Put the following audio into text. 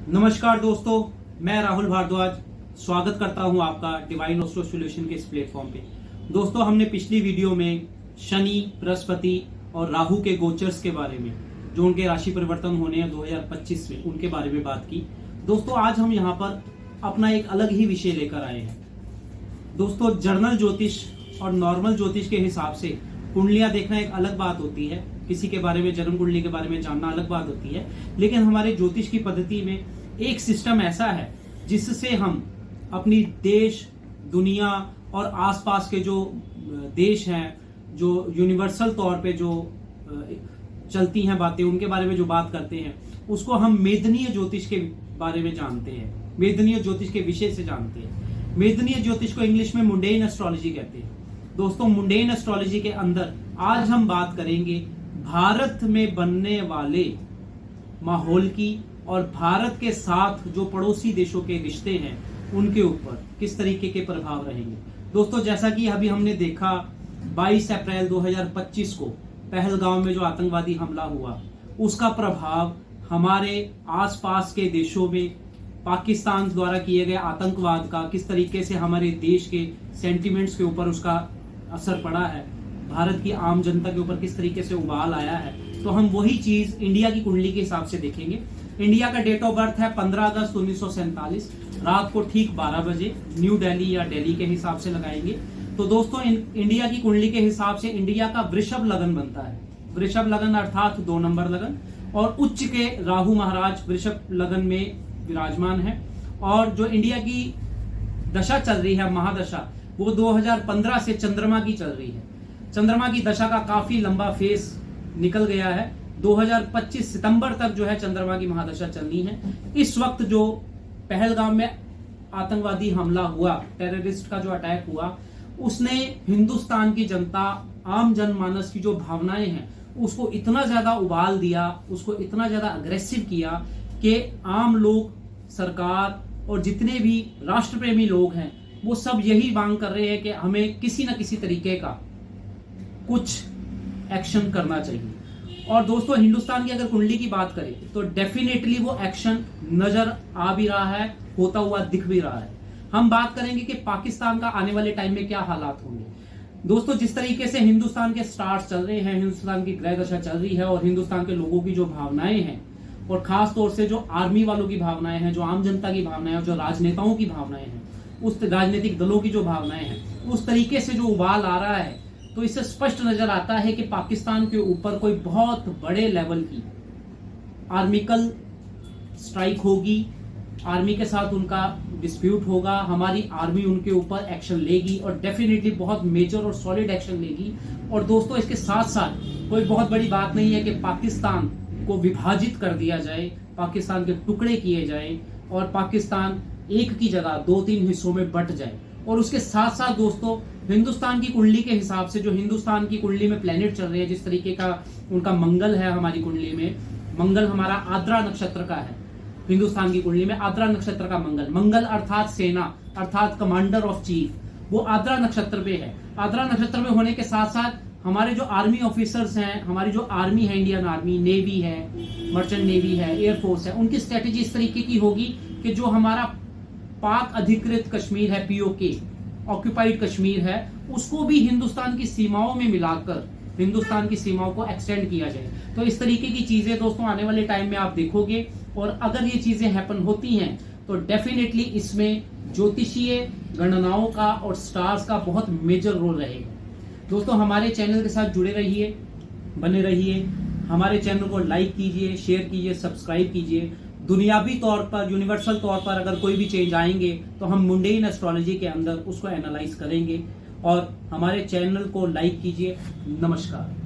नमस्कार दोस्तों, मैं राहुल भारद्वाज स्वागत करता हूं आपका डिवाइन एस्ट्रो सॉल्यूशन के इस प्लेटफॉर्म पे। दोस्तों, हमने पिछली वीडियो में शनि, बृहस्पति और राहु के गोचर्स के बारे में, जो उनके राशि परिवर्तन होने हैं 2025 में, उनके बारे में बात की। दोस्तों, आज हम यहाँ पर अपना एक अलग ही विषय लेकर आए हैं। दोस्तों, जर्नल ज्योतिष और नॉर्मल ज्योतिष के हिसाब से कुंडलियां देखना एक अलग बात होती है, किसी के बारे में, जन्म कुंडली के बारे में जानना अलग बात होती है। लेकिन हमारे ज्योतिष की पद्धति में एक सिस्टम ऐसा है जिससे हम अपनी देश, दुनिया और आसपास के जो देश हैं, जो यूनिवर्सल तौर पे जो चलती हैं बातें, उनके बारे में जो बात करते हैं, उसको हम मेदनीय ज्योतिष के बारे में जानते हैं, मेदनीय ज्योतिष के विषय से जानते हैं। मेदनीय ज्योतिष को इंग्लिश में मुंडेन एस्ट्रोलॉजी कहते हैं। दोस्तों, मुंडेन एस्ट्रोलॉजी के अंदर आज हम बात करेंगे भारत में बनने वाले माहौल की और भारत के साथ जो पड़ोसी देशों के रिश्ते हैं उनके ऊपर किस तरीके के प्रभाव रहेंगे। दोस्तों, जैसा कि अभी हमने देखा 22 अप्रैल 2025 को पहलगाम में जो आतंकवादी हमला हुआ, उसका प्रभाव हमारे आसपास के देशों में पाकिस्तान द्वारा किए गए आतंकवाद का किस तरीके से हमारे देश के सेंटिमेंट्स के ऊपर उसका असर पड़ा है, भारत की आम जनता के ऊपर किस तरीके से उबाल आया है, तो हम वही चीज इंडिया की कुंडली के हिसाब से देखेंगे। इंडिया का डेट ऑफ बर्थ है 15 अगस्त 1947, रात को ठीक 12 बजे, न्यू दिल्ली या दिल्ली के हिसाब से लगाएंगे। तो दोस्तों, इंडिया की कुंडली के हिसाब से इंडिया का वृषभ लगन बनता है। वृषभ लगन अर्थात 2 नंबर लगन, और उच्च के राहु महाराज वृषभ लगन में विराजमान है। और जो इंडिया की दशा चल रही है, महादशा, वो 2015 से चंद्रमा की चल रही है। चंद्रमा की दशा का काफी लंबा फेस निकल गया है। 2025 सितंबर तक जो है चंद्रमा की महादशा चलनी है। इस वक्त जो पहलगाम में आतंकवादी हमला हुआ, टेररिस्ट का जो अटैक हुआ, उसने हिंदुस्तान की जनता, आम जनमानस की जो भावनाएं हैं, उसको इतना ज्यादा उबाल दिया, उसको इतना ज्यादा अग्रेसिव किया कि आम लोग, सरकार और जितने भी राष्ट्र प्रेमी लोग हैं, वो सब यही मांग कर रहे हैं कि हमें किसी न किसी तरीके का कुछ एक्शन करना चाहिए। और दोस्तों, हिंदुस्तान की अगर कुंडली की बात करें तो डेफिनेटली वो एक्शन नजर आ भी रहा है, होता हुआ दिख भी रहा है। हम बात करेंगे कि पाकिस्तान का आने वाले टाइम में क्या हालात होंगे। दोस्तों, जिस तरीके से हिंदुस्तान के स्टार्स चल रहे हैं, हिंदुस्तान की ग्रह दशा चल रही है, और हिंदुस्तान के लोगों की जो भावनाएं हैं, और खास तौर से जो आर्मी वालों की भावनाएं हैं, जो आम जनता की भावनाएं हैं, जो राजनेताओं की भावनाएं हैं, उस राजनीतिक दलों की जो भावनाएं हैं, उस तरीके से जो उबाल आ रहा है, तो इससे स्पष्ट नजर आता है कि पाकिस्तान के ऊपर कोई बहुत बड़े लेवल की आर्मिकल स्ट्राइक होगी, आर्मी के साथ उनका डिस्प्यूट होगा, हमारी आर्मी उनके ऊपर एक्शन लेगी, और डेफिनेटली बहुत मेजर और सॉलिड एक्शन लेगी। और दोस्तों, इसके साथ साथ कोई बहुत बड़ी बात नहीं है कि पाकिस्तान को विभाजित कर दिया जाए, पाकिस्तान के टुकड़े किए जाए, और पाकिस्तान एक की जगह 2-3 हिस्सों में बंट जाए। और उसके साथ साथ दोस्तों, हिंदुस्तान की कुंडली के हिसाब से जो हिंदुस्तान की कुंडली में प्लेनेट चल रहे हैं, जिस तरीके का उनका मंगल है हमारी कुंडली में, मंगल हमारा आद्रा नक्षत्र का है। हिंदुस्तान की कुंडली में आद्रा नक्षत्र का मंगल, मंगल अर्थात सेना, अर्थात कमांडर ऑफ चीफ, वो आद्रा नक्षत्र पे है। आद्रा नक्षत्र में होने के साथ साथ हमारे जो आर्मी ऑफिसर्स हैं, हमारी जो आर्मी है, इंडियन आर्मी, नेवी है, मर्चेंट नेवी है, एयरफोर्स है, उनकी स्ट्रेटेजी इस तरीके की होगी कि जो हमारा पाक अधिकृत कश्मीर है, पीओके, ऑक्यूपाइड कश्मीर है, उसको भी हिंदुस्तान की सीमाओं में मिलाकर हिंदुस्तान की सीमाओं को एक्सटेंड किया जाए। तो इस तरीके की चीजें दोस्तों आने वाले टाइम में आप देखोगे। और अगर ये चीजें हैपन होती हैं तो डेफिनेटली इसमें ज्योतिषीय गणनाओं का और स्टार्स का बहुत मेजर रोल रहेगा। दोस्तों, हमारे चैनल के साथ जुड़े रहिए, बने रहिए। हमारे चैनल को लाइक कीजिए, शेयर कीजिए, सब्सक्राइब कीजिए। दुनियावी तौर पर, यूनिवर्सल तौर पर अगर कोई भी चेंज आएंगे तो हम मुंडेन एस्ट्रोलॉजी के अंदर उसको एनालाइज करेंगे। और हमारे चैनल को लाइक कीजिए। नमस्कार।